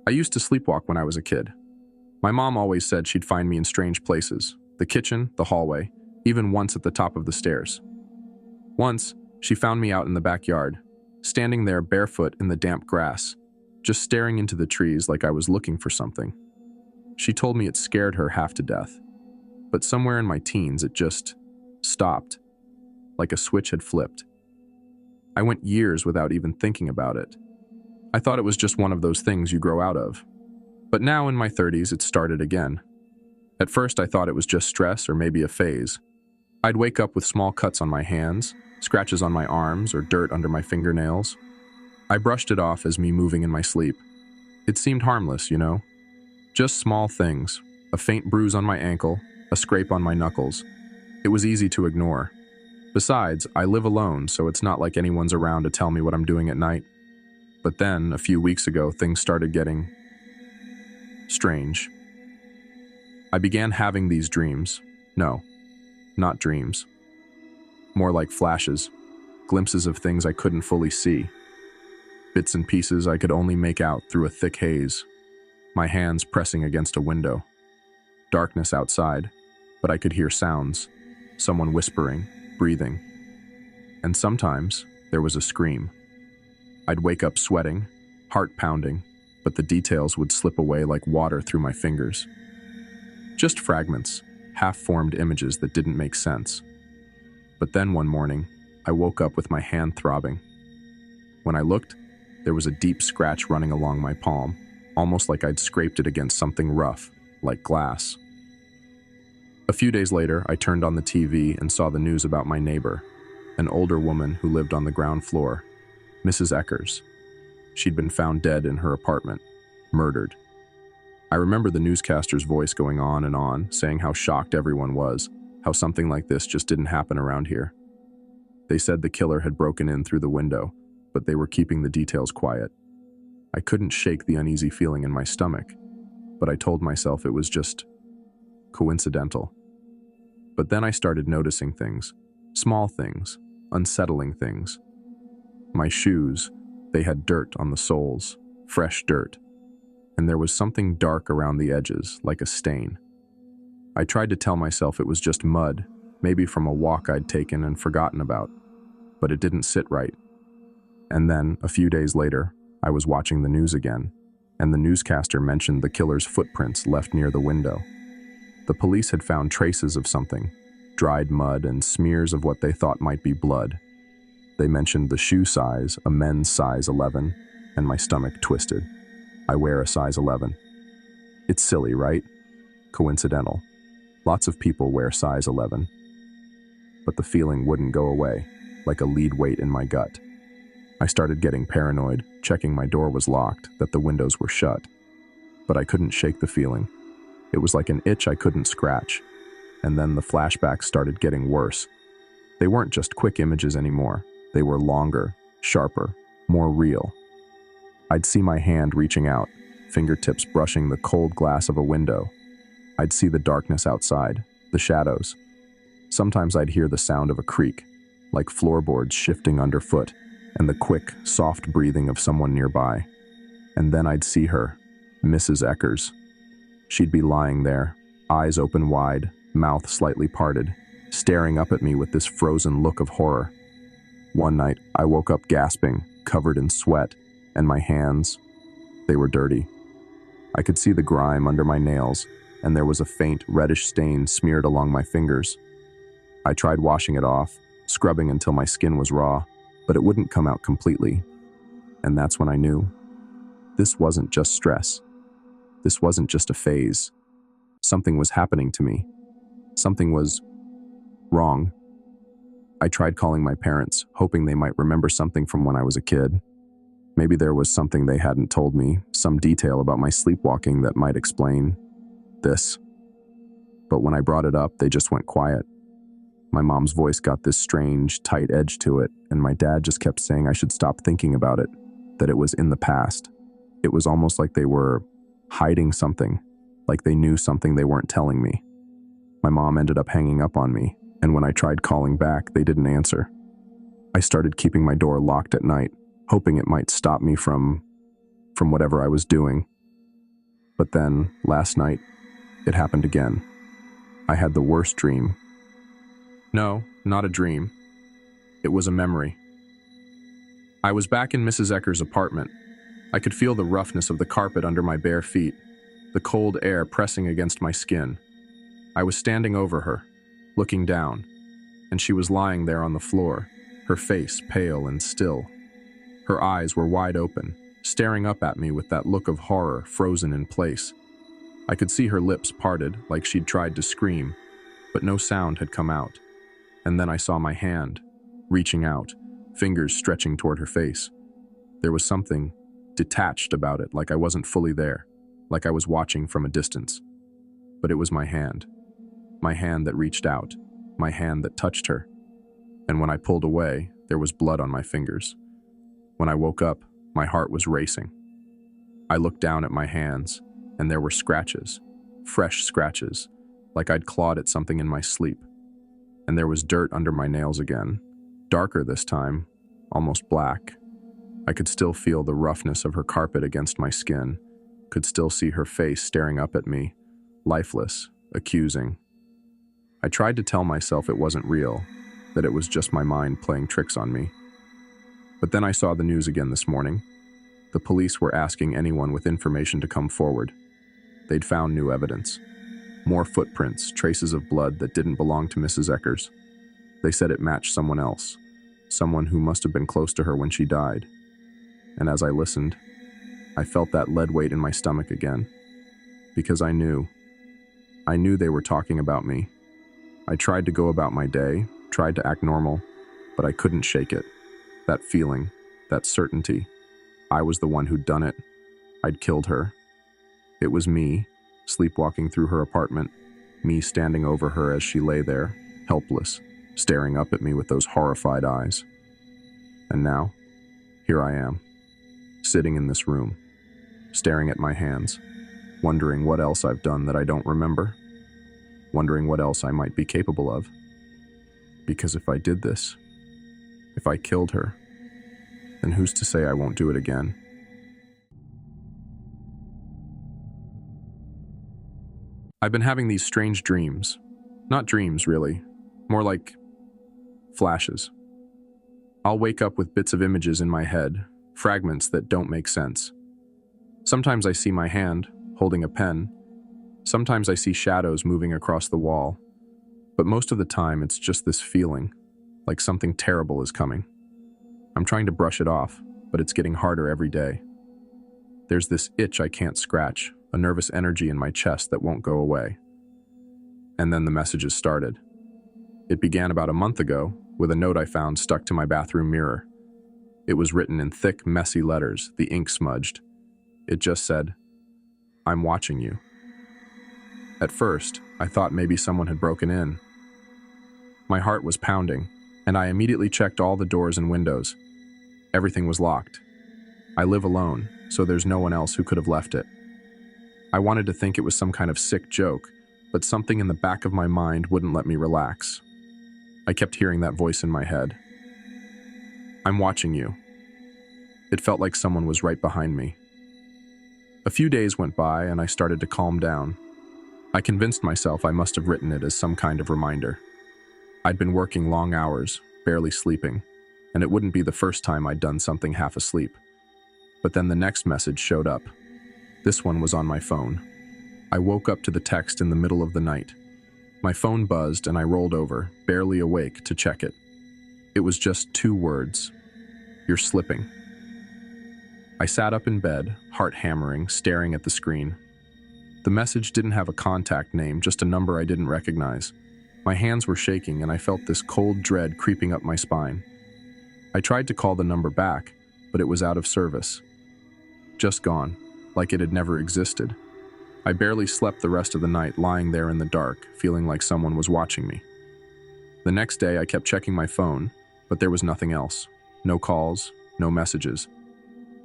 I used to sleepwalk when I was a kid. My mom always said she'd find me in strange places, the kitchen, the hallway, even once at the top of the stairs. Once, she found me out in the backyard, standing there barefoot in the damp grass, just staring into the trees like I was looking for something. She told me it scared her half to death, but somewhere in my teens it just stopped, like a switch had flipped. I went years without even thinking about it. I thought it was just one of those things you grow out of. But now in my 30s, it started again. At first, I thought it was just stress or maybe a phase. I'd wake up with small cuts on my hands, scratches on my arms, or dirt under my fingernails. I brushed it off as me moving in my sleep. It seemed harmless, you know? Just small things, a faint bruise on my ankle, a scrape on my knuckles. It was easy to ignore. Besides, I live alone, so it's not like anyone's around to tell me what I'm doing at night. But then, a few weeks ago, things started getting strange. I began having these dreams. No, not dreams. More like flashes, glimpses of things I couldn't fully see. Bits and pieces I could only make out through a thick haze. My hands pressing against a window. Darkness outside, but I could hear sounds. Someone whispering, breathing. And sometimes, there was a scream. I'd wake up sweating, heart pounding, but the details would slip away like water through my fingers. Just fragments, half-formed images that didn't make sense. But then one morning, I woke up with my hand throbbing. When I looked, there was a deep scratch running along my palm, almost like I'd scraped it against something rough, like glass. A few days later, I turned on the TV and saw the news about my neighbor, an older woman who lived on the ground floor, Mrs. Eckers. She'd been found dead in her apartment, murdered. I remember the newscaster's voice going on, saying how shocked everyone was, how something like this just didn't happen around here. They said the killer had broken in through the window, but they were keeping the details quiet. I couldn't shake the uneasy feeling in my stomach, but I told myself it was just coincidental. But then I started noticing things, small things, unsettling things. My shoes, they had dirt on the soles, fresh dirt, and there was something dark around the edges, like a stain. I tried to tell myself it was just mud, maybe from a walk I'd taken and forgotten about, but it didn't sit right. And then, a few days later, I was watching the news again, and the newscaster mentioned the killer's footprints left near the window. The police had found traces of something, dried mud and smears of what they thought might be blood. They mentioned the shoe size, a men's size 11, and my stomach twisted. I wear a size 11. It's silly, right? Coincidental. Lots of people wear size 11. But the feeling wouldn't go away, like a lead weight in my gut. I started getting paranoid, checking my door was locked, that the windows were shut. But I couldn't shake the feeling. It was like an itch I couldn't scratch. And then the flashbacks started getting worse. They weren't just quick images anymore. They were longer, sharper, more real. I'd see my hand reaching out, fingertips brushing the cold glass of a window. I'd see the darkness outside, the shadows. Sometimes I'd hear the sound of a creak, like floorboards shifting underfoot, and the quick, soft breathing of someone nearby. And then I'd see her, Mrs. Eckers. She'd be lying there, eyes open wide, mouth slightly parted, staring up at me with this frozen look of horror. One night, I woke up gasping, covered in sweat, and my hands, they were dirty. I could see the grime under my nails, and there was a faint reddish stain smeared along my fingers. I tried washing it off, scrubbing until my skin was raw, but it wouldn't come out completely. And that's when I knew. This wasn't just stress. This wasn't just a phase. Something was happening to me. Something was wrong. I tried calling my parents, hoping they might remember something from when I was a kid. Maybe there was something they hadn't told me, some detail about my sleepwalking that might explain this. But when I brought it up, they just went quiet. My mom's voice got this strange, tight edge to it, and my dad just kept saying I should stop thinking about it, that it was in the past. It was almost like they were hiding something, like they knew something they weren't telling me. My mom ended up hanging up on me, and when I tried calling back, they didn't answer. I started keeping my door locked at night, hoping it might stop me from whatever I was doing. But then, last night, it happened again. I had the worst dream. No, not a dream. It was a memory. I was back in Mrs. Ecker's apartment. I could feel the roughness of the carpet under my bare feet, the cold air pressing against my skin. I was standing over her, looking down, and she was lying there on the floor, her face pale and still. Her eyes were wide open, staring up at me with that look of horror frozen in place. I could see her lips parted, like she'd tried to scream, but no sound had come out. And then I saw my hand, reaching out, fingers stretching toward her face. There was something detached about it, like I wasn't fully there, like I was watching from a distance. But it was my hand that reached out, my hand that touched her. And when I pulled away, there was blood on my fingers. When I woke up, my heart was racing. I looked down at my hands, and there were scratches, fresh scratches, like I'd clawed at something in my sleep. And there was dirt under my nails again, darker this time, almost black. I could still feel the roughness of her carpet against my skin, could still see her face staring up at me, lifeless, accusing. I tried to tell myself it wasn't real, that it was just my mind playing tricks on me. But then I saw the news again this morning. The police were asking anyone with information to come forward. They'd found new evidence. More footprints, traces of blood that didn't belong to Mrs. Eckers. They said it matched someone else, someone who must have been close to her when she died. And as I listened, I felt that lead weight in my stomach again. Because I knew they were talking about me. I tried to go about my day, tried to act normal, but I couldn't shake it. That feeling, that certainty. I was the one who'd done it. I'd killed her. It was me, sleepwalking through her apartment, me standing over her as she lay there, helpless, staring up at me with those horrified eyes. And now, here I am, sitting in this room, staring at my hands, wondering what else I've done that I don't remember, wondering what else I might be capable of. Because if I did this, if I killed her, then who's to say I won't do it again? I've been having these strange dreams. Not dreams, really. More like flashes. I'll wake up with bits of images in my head, fragments that don't make sense. Sometimes I see my hand, holding a pen. Sometimes I see shadows moving across the wall. But most of the time, it's just this feeling, like something terrible is coming. I'm trying to brush it off, but it's getting harder every day. There's this itch I can't scratch, a nervous energy in my chest that won't go away. And then the messages started. It began about a month ago with a note I found stuck to my bathroom mirror. It was written in thick, messy letters, the ink smudged. It just said, "I'm watching you." At first, I thought maybe someone had broken in. My heart was pounding, and I immediately checked all the doors and windows. Everything was locked. I live alone, so there's no one else who could have left it. I wanted to think it was some kind of sick joke, but something in the back of my mind wouldn't let me relax. I kept hearing that voice in my head. "I'm watching you." It felt like someone was right behind me. A few days went by and I started to calm down. I convinced myself I must have written it as some kind of reminder. I'd been working long hours, barely sleeping, and it wouldn't be the first time I'd done something half asleep. But then the next message showed up. This one was on my phone. I woke up to the text in the middle of the night. My phone buzzed and I rolled over, barely awake, to check it. It was just 2 words. "You're slipping." I sat up in bed, heart hammering, staring at the screen. The message didn't have a contact name, just a number I didn't recognize. My hands were shaking and I felt this cold dread creeping up my spine. I tried to call the number back, but it was out of service. Just gone, like it had never existed. I barely slept the rest of the night, lying there in the dark, feeling like someone was watching me. The next day I kept checking my phone, but there was nothing else. No calls, no messages.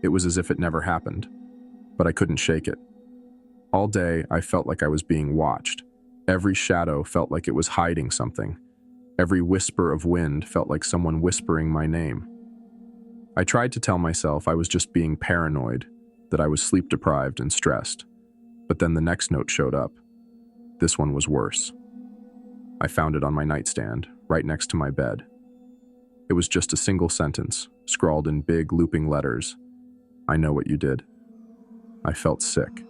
It was as if it never happened, but I couldn't shake it. All day, I felt like I was being watched. Every shadow felt like it was hiding something. Every whisper of wind felt like someone whispering my name. I tried to tell myself I was just being paranoid, that I was sleep-deprived and stressed. But then the next note showed up. This one was worse. I found it on my nightstand, right next to my bed. It was just a single sentence, scrawled in big, looping letters. I know what you did. I felt sick.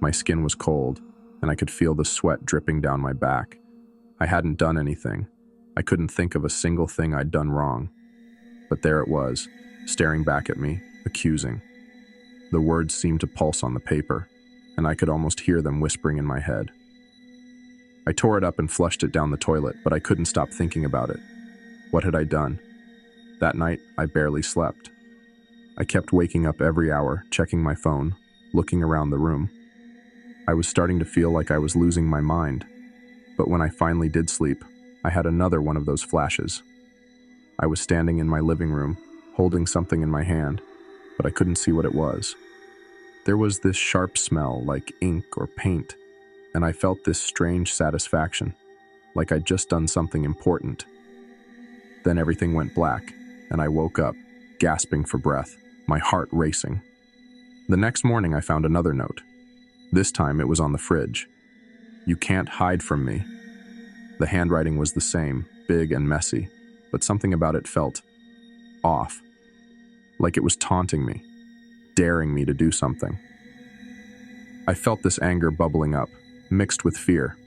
My skin was cold, and I could feel the sweat dripping down my back. I hadn't done anything. I couldn't think of a single thing I'd done wrong. But there it was, staring back at me, accusing. The words seemed to pulse on the paper, and I could almost hear them whispering in my head. I tore it up and flushed it down the toilet, but I couldn't stop thinking about it. What had I done? That night, I barely slept. I kept waking up every hour, checking my phone, looking around the room. I was starting to feel like I was losing my mind. But when I finally did sleep, I had another one of those flashes. I was standing in my living room, holding something in my hand, but I couldn't see what it was. There was this sharp smell, like ink or paint, and I felt this strange satisfaction, like I'd just done something important. Then everything went black, and I woke up, gasping for breath, my heart racing. The next morning I found another note. This time it was on the fridge. You can't hide from me. The handwriting was the same, big and messy, but something about it felt off, like it was taunting me, daring me to do something. I felt this anger bubbling up, mixed with fear.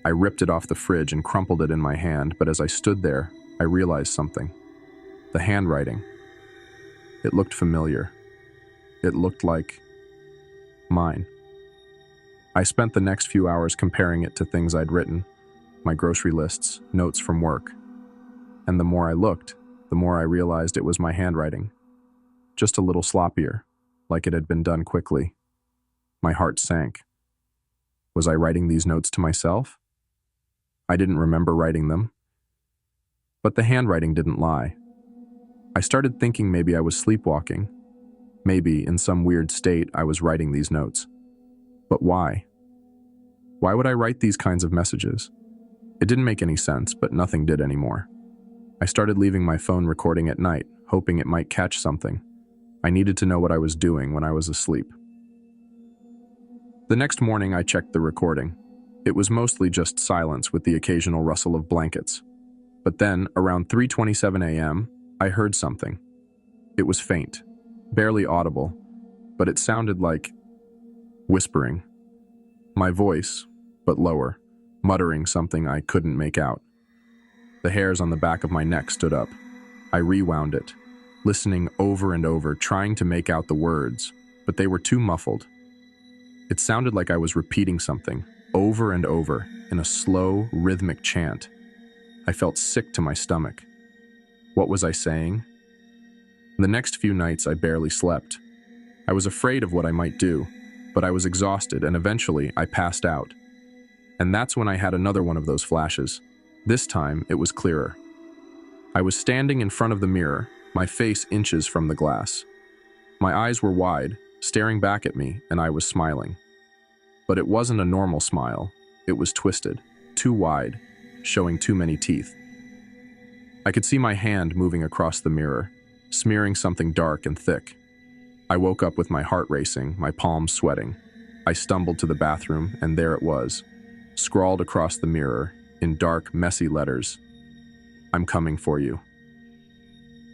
I ripped it off the fridge and crumpled it in my hand, but as I stood there, I realized something. The handwriting. It looked familiar. It looked like mine. I spent the next few hours comparing it to things I'd written, my grocery lists, notes from work. And the more I looked, the more I realized it was my handwriting. Just a little sloppier, like it had been done quickly. My heart sank. Was I writing these notes to myself? I didn't remember writing them. But the handwriting didn't lie. I started thinking maybe I was sleepwalking. Maybe, in some weird state, I was writing these notes. But why? Why would I write these kinds of messages? It didn't make any sense, but nothing did anymore. I started leaving my phone recording at night, hoping it might catch something. I needed to know what I was doing when I was asleep. The next morning I checked the recording. It was mostly just silence with the occasional rustle of blankets. But then, around 3:27 a.m., I heard something. It was faint, barely audible, but it sounded like whispering. My voice, but lower, muttering something I couldn't make out. The hairs on the back of my neck stood up. I rewound it, listening over and over, trying to make out the words, but they were too muffled. It sounded like I was repeating something, over and over, in a slow, rhythmic chant. I felt sick to my stomach. What was I saying? The next few nights I barely slept. I was afraid of what I might do, but I was exhausted and eventually I passed out. And that's when I had another one of those flashes. This time it was clearer. I was standing in front of the mirror, my face inches from the glass. My eyes were wide, staring back at me, and I was smiling. But it wasn't a normal smile. It was twisted, too wide, showing too many teeth. I could see my hand moving across the mirror, smearing something dark and thick. I woke up with my heart racing, my palms sweating. I stumbled to the bathroom, and there it was, scrawled across the mirror, in dark, messy letters. I'm coming for you.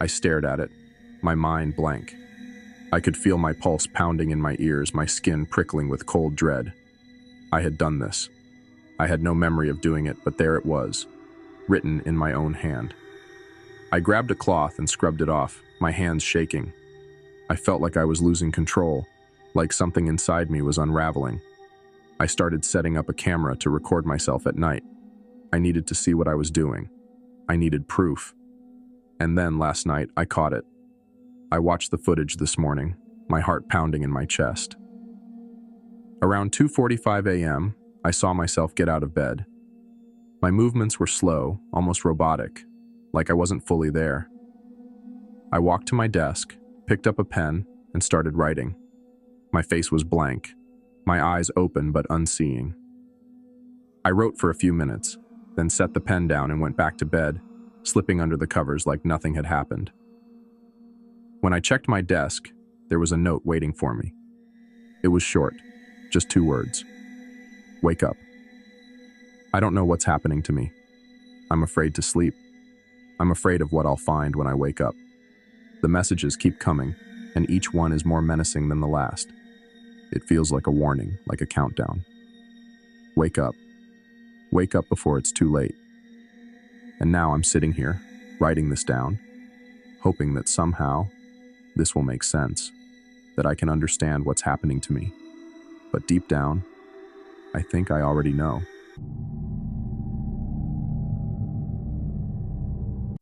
I stared at it, my mind blank. I could feel my pulse pounding in my ears, my skin prickling with cold dread. I had done this. I had no memory of doing it, but there it was, written in my own hand. I grabbed a cloth and scrubbed it off, my hands shaking. I felt like I was losing control, like something inside me was unraveling. I started setting up a camera to record myself at night. I needed to see what I was doing. I needed proof. And then last night, I caught it. I watched the footage this morning, my heart pounding in my chest. Around 2:45 a.m., I saw myself get out of bed. My movements were slow, almost robotic, like I wasn't fully there. I walked to my desk, picked up a pen, and started writing. My face was blank, my eyes open but unseeing. I wrote for a few minutes, then set the pen down and went back to bed, slipping under the covers like nothing had happened. When I checked my desk, there was a note waiting for me. It was short. Just 2 words. Wake up. I don't know what's happening to me. I'm afraid to sleep. I'm afraid of what I'll find when I wake up. The messages keep coming, and each one is more menacing than the last. It feels like a warning, like a countdown. Wake up. Wake up before it's too late. And now I'm sitting here, writing this down, hoping that somehow this will make sense, that I can understand what's happening to me. But deep down, I think I already know.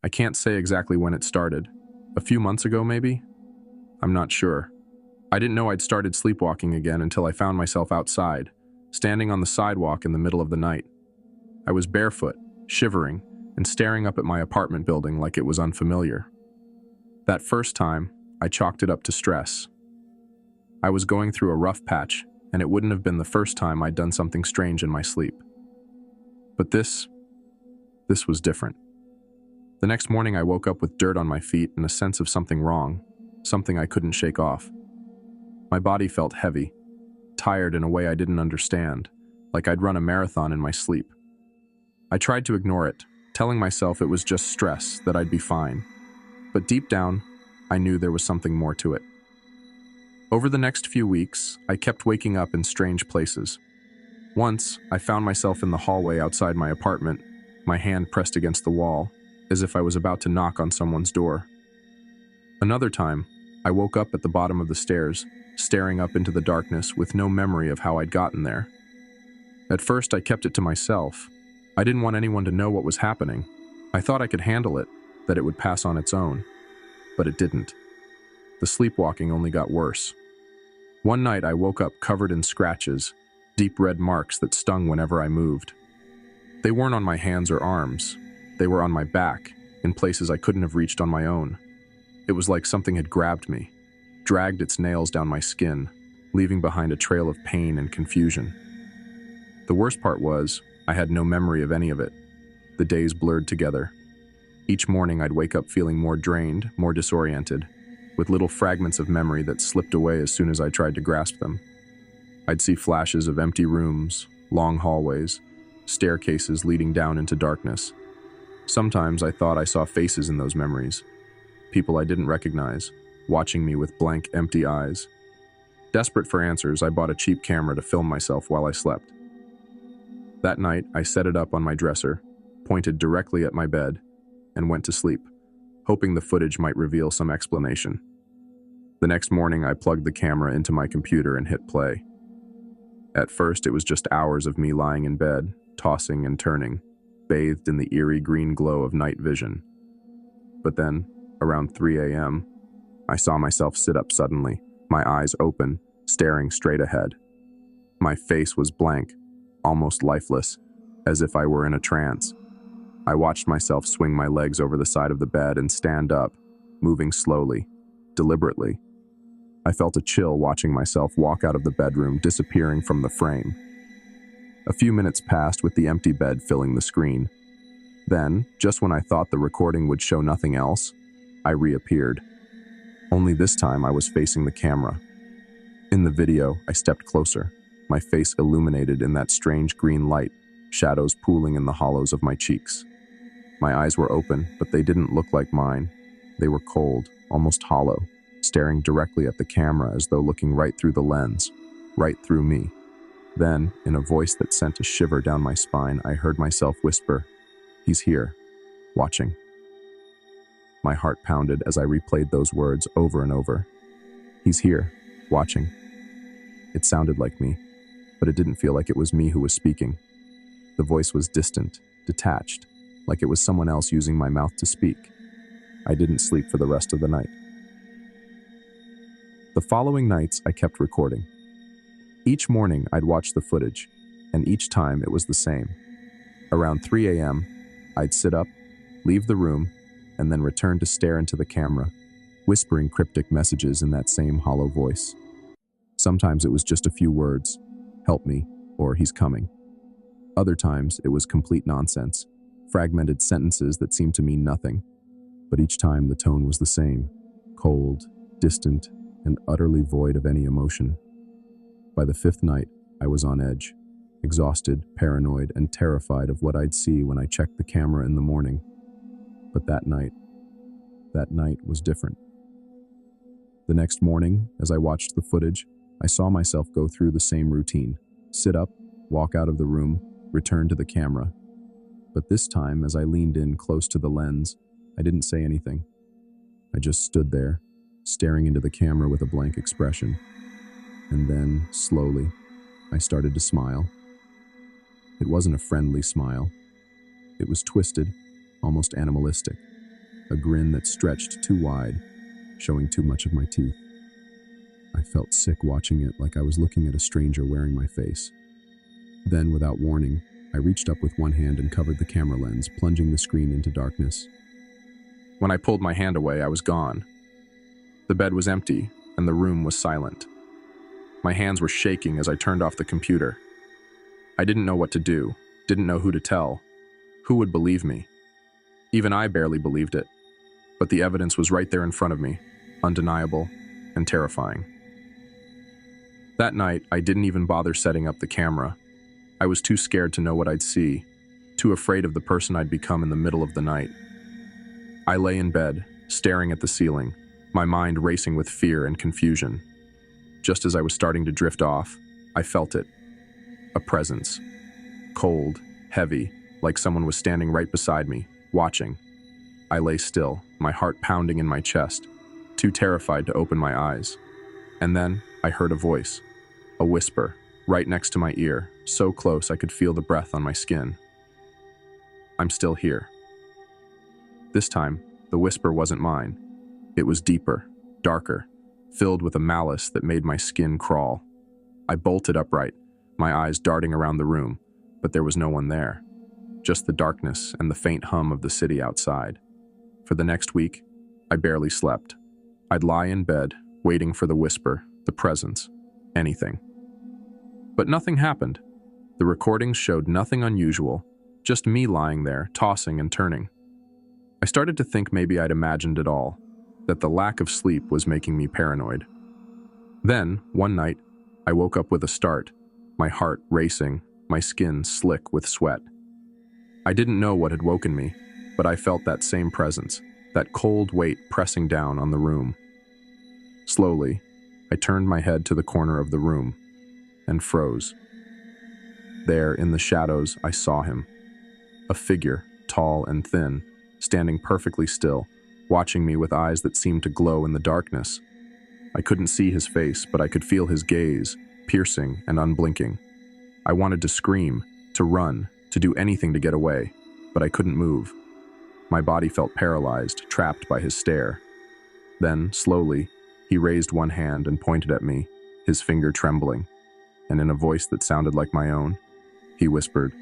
I can't say exactly when it started. A few months ago, maybe? I'm not sure. I didn't know I'd started sleepwalking again until I found myself outside, standing on the sidewalk in the middle of the night. I was barefoot, shivering, and staring up at my apartment building like it was unfamiliar. That first time, I chalked it up to stress. I was going through a rough patch, and it wouldn't have been the first time I'd done something strange in my sleep. But this was different. The next morning I woke up with dirt on my feet and a sense of something wrong, something I couldn't shake off. My body felt heavy, tired in a way I didn't understand, like I'd run a marathon in my sleep. I tried to ignore it, telling myself it was just stress, that I'd be fine. But deep down, I knew there was something more to it. Over the next few weeks, I kept waking up in strange places. Once, I found myself in the hallway outside my apartment, my hand pressed against the wall, as if I was about to knock on someone's door. Another time, I woke up at the bottom of the stairs, staring up into the darkness with no memory of how I'd gotten there. At first, I kept it to myself. I didn't want anyone to know what was happening. I thought I could handle it, that it would pass on its own. But it didn't. The sleepwalking only got worse. One night, I woke up covered in scratches, deep red marks that stung whenever I moved. They weren't on my hands or arms. They were on my back, in places I couldn't have reached on my own. It was like something had grabbed me, dragged its nails down my skin, leaving behind a trail of pain and confusion. The worst part was, I had no memory of any of it. The days blurred together. Each morning I'd wake up feeling more drained, more disoriented, with little fragments of memory that slipped away as soon as I tried to grasp them. I'd see flashes of empty rooms, long hallways, staircases leading down into darkness. Sometimes I thought I saw faces in those memories, people I didn't recognize, watching me with blank, empty eyes. Desperate for answers, I bought a cheap camera to film myself while I slept. That night, I set it up on my dresser, pointed directly at my bed, and went to sleep, hoping the footage might reveal some explanation. The next morning, I plugged the camera into my computer and hit play. At first, it was just hours of me lying in bed, tossing and turning, bathed in the eerie green glow of night vision. But then, around 3 a.m., I saw myself sit up suddenly, my eyes open, staring straight ahead. My face was blank, almost lifeless, as if I were in a trance. I watched myself swing my legs over the side of the bed and stand up, moving slowly, deliberately. I felt a chill watching myself walk out of the bedroom, disappearing from the frame. A few minutes passed with the empty bed filling the screen. Then, just when I thought the recording would show nothing else, I reappeared. Only this time I was facing the camera. In the video, I stepped closer, my face illuminated in that strange green light, shadows pooling in the hollows of my cheeks. My eyes were open, but they didn't look like mine. They were cold, almost hollow, staring directly at the camera as though looking right through the lens, right through me. Then, in a voice that sent a shiver down my spine, I heard myself whisper, "He's here, watching." My heart pounded as I replayed those words over and over. He's here, watching. It sounded like me, but it didn't feel like it was me who was speaking. The voice was distant, detached, like it was someone else using my mouth to speak. I didn't sleep for the rest of the night. The following nights, I kept recording. Each morning, I'd watch the footage, and each time it was the same. Around 3 a.m., I'd sit up, leave the room, and then return to stare into the camera, whispering cryptic messages in that same hollow voice. Sometimes it was just a few words, "Help me," or "He's coming." Other times, it was complete nonsense, fragmented sentences that seemed to mean nothing. But each time, the tone was the same, cold, distant, and utterly void of any emotion. By the fifth night, I was on edge, exhausted, paranoid, and terrified of what I'd see when I checked the camera in the morning. But that night was different. The next morning, as I watched the footage, I saw myself go through the same routine. Sit up, walk out of the room, return to the camera. But this time, as I leaned in close to the lens, I didn't say anything. I just stood there, staring into the camera with a blank expression. And then, slowly, I started to smile. It wasn't a friendly smile. It was twisted, almost animalistic. A grin that stretched too wide, showing too much of my teeth. I felt sick watching it, like I was looking at a stranger wearing my face. Then, without warning, I reached up with one hand and covered the camera lens, plunging the screen into darkness. When I pulled my hand away, I was gone. The bed was empty, and the room was silent. My hands were shaking as I turned off the computer. I didn't know what to do, didn't know who to tell. Who would believe me? Even I barely believed it. But the evidence was right there in front of me, undeniable and terrifying. That night, I didn't even bother setting up the camera. I was too scared to know what I'd see, too afraid of the person I'd become in the middle of the night. I lay in bed, staring at the ceiling, my mind racing with fear and confusion. Just as I was starting to drift off, I felt it. A presence. Cold, heavy, like someone was standing right beside me, watching. I lay still, my heart pounding in my chest, too terrified to open my eyes. And then I heard a voice, a whisper, right next to my ear, so close I could feel the breath on my skin. I'm still here. This time, the whisper wasn't mine. It was deeper, darker, filled with a malice that made my skin crawl. I bolted upright, my eyes darting around the room, but there was no one there. Just the darkness and the faint hum of the city outside. For the next week, I barely slept. I'd lie in bed, waiting for the whisper, the presence, anything. But nothing happened. The recordings showed nothing unusual, just me lying there, tossing and turning. I started to think maybe I'd imagined it all, that the lack of sleep was making me paranoid. Then, one night, I woke up with a start, my heart racing, my skin slick with sweat. I didn't know what had woken me, but I felt that same presence, that cold weight pressing down on the room. Slowly, I turned my head to the corner of the room and froze. There, in the shadows, I saw him. A figure, tall and thin, standing perfectly still, watching me with eyes that seemed to glow in the darkness. I couldn't see his face, but I could feel his gaze, piercing and unblinking. I wanted to scream, to run, to do anything to get away, but I couldn't move. My body felt paralyzed, trapped by his stare. Then, slowly, he raised one hand and pointed at me, his finger trembling, and in a voice that sounded like my own, he whispered,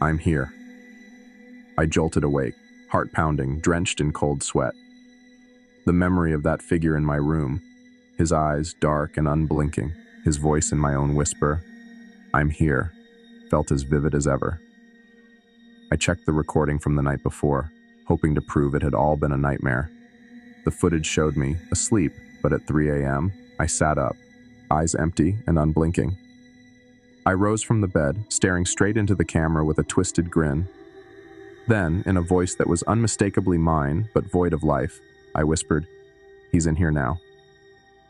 "I'm here." I jolted awake, heart pounding, drenched in cold sweat. The memory of that figure in my room, his eyes dark and unblinking, his voice in my own whisper, "I'm here," felt as vivid as ever. I checked the recording from the night before, hoping to prove it had all been a nightmare. The footage showed me asleep, but at 3 a.m., I sat up, eyes empty and unblinking. I rose from the bed, staring straight into the camera with a twisted grin. Then, in a voice that was unmistakably mine, but void of life, I whispered, "He's in here now.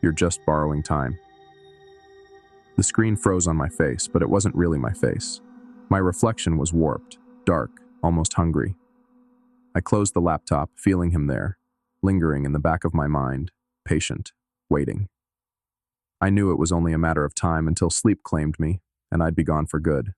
You're just borrowing time." The screen froze on my face, but it wasn't really my face. My reflection was warped, dark, almost hungry. I closed the laptop, feeling him there, lingering in the back of my mind, patient, waiting. I knew it was only a matter of time until sleep claimed me, and I'd be gone for good.